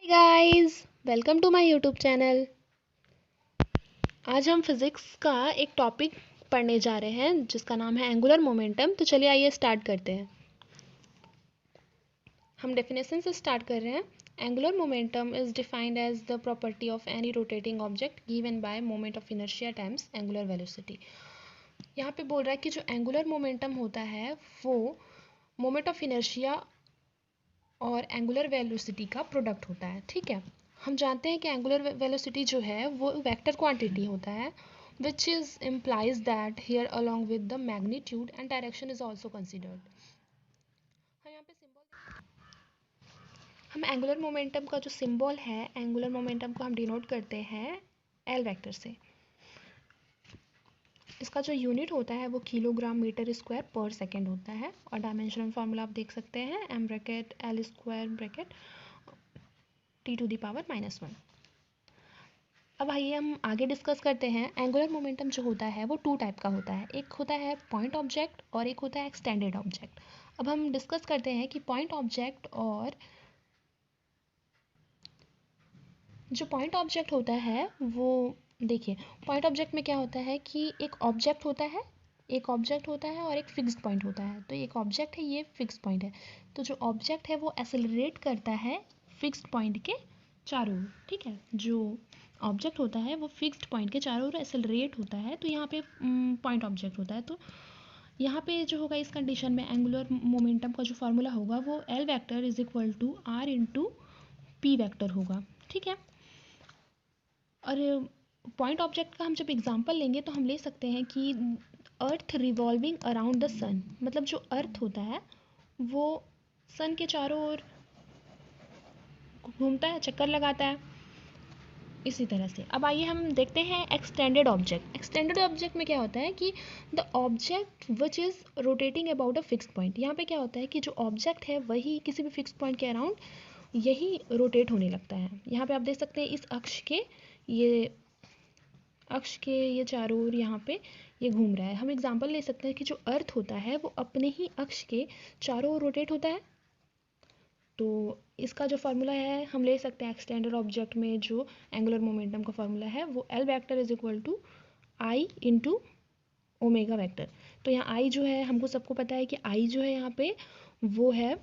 Guys, welcome to my YouTube channel. आज हम physics का एक टॉपिक पढ़ने जा रहे हैं जिसका नाम है एंगुलर मोमेंटम। तो चलिए आइए स्टार्ट करते हैं। हम डेफिनेशन से स्टार्ट कर रहे हैं। Angular momentum is defined as the property of any rotating object given by moment of inertia times angular velocity. यहाँ पे बोल रहा है कि जो एंगुलर मोमेंटम होता है वो मोमेंट ऑफ इनर्शिया और एंगुलर वेलोसिटी का प्रोडक्ट होता है। ठीक है, हम जानते हैं कि एंगुलर वेलोसिटी जो है वो वेक्टर क्वांटिटी होता है which is implies that here along with the magnitude and direction is also considered. हम यहाँ पे सिंबल, हम एंगुलर मोमेंटम का जो सिंबल है, एंगुलर मोमेंटम को हम डिनोट करते हैं एल वेक्टर से। इसका जो यूनिट होता है वो kilogram metre square per second होता है और डायमेंशनल फार्मूला आप देख सकते हैं, M bracket L square bracket T to the power -1। अब आइए हम आगे डिस्कस करते हैं। एंगुलर मोमेंटम जो होता है वो टू टाइप का होता है, एक होता है पॉइंट ऑब्जेक्ट और एक होता है एक्सटेंडेड ऑब्जेक्ट। अब हम डिस्कस करते हैं कि पॉइंट ऑब्जेक्ट और जो पॉइंट ऑब्जेक्ट होता है वो, देखिए पॉइंट ऑब्जेक्ट में क्या होता है कि एक ऑब्जेक्ट होता है, एक ऑब्जेक्ट होता है और एक फिक्स्ड पॉइंट होता है। तो एक ऑब्जेक्ट है, ये फिक्स्ड पॉइंट है। तो जो ऑब्जेक्ट है वो एक्सेलरेट करता है फिक्स्ड पॉइंट के चारों ओर। ठीक है, जो ऑब्जेक्ट होता है वो फिक्स्ड पॉइंट के चारों ओर एक्सेलरेट होता है, तो यहाँ पे पॉइंट ऑब्जेक्ट होता है। तो यहाँ पे जो होगा इस कंडीशन में एंगुलर मोमेंटम का जो फार्मूला होगा वो L vector is equal to R into P vector होगा। ठीक है, और पॉइंट ऑब्जेक्ट का हम जब एग्जांपल लेंगे तो हम ले सकते हैं कि अर्थ रिवॉल्विंग अराउंड द सन, मतलब जो अर्थ होता है वो सन के चारों ओर घूमता है, चक्कर लगाता है, इसी तरह से। अब आइए हम देखते हैं एक्सटेंडेड ऑब्जेक्ट। एक्सटेंडेड ऑब्जेक्ट में क्या होता है कि the object which is rotating about a fixed point. यहाँ पे क्या होता है कि जो ऑब्जेक्ट है वही किसी भी फिक्स्ड पॉइंट के अराउंड यही रोटेट होने लगता है। यहाँ पे आप देख सकते हैं इस अक्ष के ये चारों ओर यहाँ पे ये घूम रहा है। हम एग्जांपल ले सकते हैं कि जो अर्थ होता है वो अपने ही अक्ष के चारों ओर रोटेट होता है। तो इसका जो फार्मूला है हम ले सकते हैं एक्सटेंडेड ऑब्जेक्ट में, जो एंगुलर मोमेंटम का फार्मूला है वो L vector is equal to I into omega vector. तो यहाँ आई जो है, हमको सबको पता है कि आई जो है यहाँ पे वो है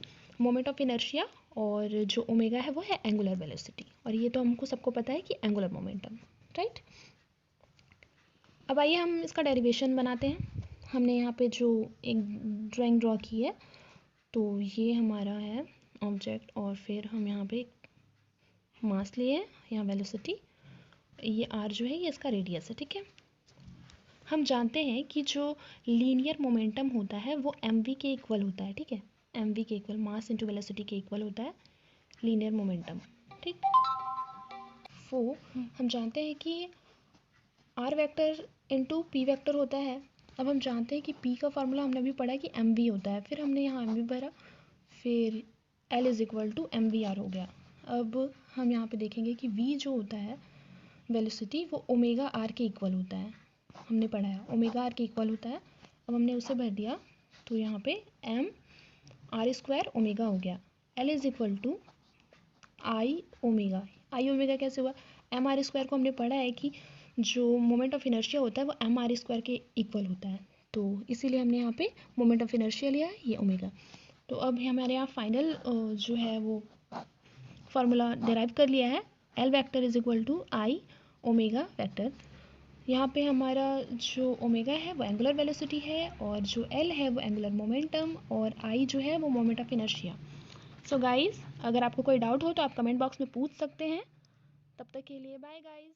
मोमेंट ऑफ इनर्शिया और जो ओमेगा है वो है एंगुलर वेलोसिटी। और ये तो हमको सबको पता है कि एंगुलर मोमेंटम, राइट। अब आइए हम इसका डेरिवेशन बनाते हैं। हमने यहाँ पे जो एक ड्राइंग ड्रॉ की है, तो ये हमारा है ऑब्जेक्ट और फिर हम यहाँ पे मास लिए हैं, यहाँ वेलोसिटी, ये आर जो है ये इसका रेडियस है। ठीक है, हम जानते हैं कि जो लीनियर मोमेंटम होता है वो एम वी के इक्वल होता है। ठीक है, एम वी के इक्वल, मास इंटू वेलोसिटी के इक्वल होता है लीनियर मोमेंटम। ठीक, वो हम जानते हैं कि R vector into P vector होता है। अब हम जानते हैं कि पी का फार्मूला हमने अभी पढ़ा कि एम वी होता है, फिर हमने यहाँ एम वी भरा, फिर L is equal to M V R हो गया। अब हम यहाँ पे देखेंगे कि वी जो होता है वेलोसिटी वो ओमेगा आर के इक्वल होता है, हमने पढ़ा है ओमेगा आर के इक्वल होता है। अब हमने उसे भर दिया तो यहाँ पे एम आर स्क्वायर ओमेगा हो गया। L is equal to I omega. I omega कैसे हुआ, एम आर स्क्वायर को हमने पढ़ा है कि जो मोमेंट ऑफ इनर्शिया होता है वो एम आर स्क्वायर के इक्वल होता है, तो इसीलिए हमने यहाँ पे मोमेंट ऑफ इनर्शिया लिया है, ये ओमेगा। तो अब हमारे यहाँ फाइनल जो है वो फार्मूला डिराइव कर लिया है, L vector is equal to I omega vector. यहाँ पे हमारा जो ओमेगा है वो एंगुलर वेलोसिटी है और जो एल है वो एंगुलर मोमेंटम और आई जो है वो moment of inertia. So guys, अगर आपको कोई डाउट हो तो आप कमेंट बॉक्स में पूछ सकते हैं। तब तक के लिए बाय गाइज।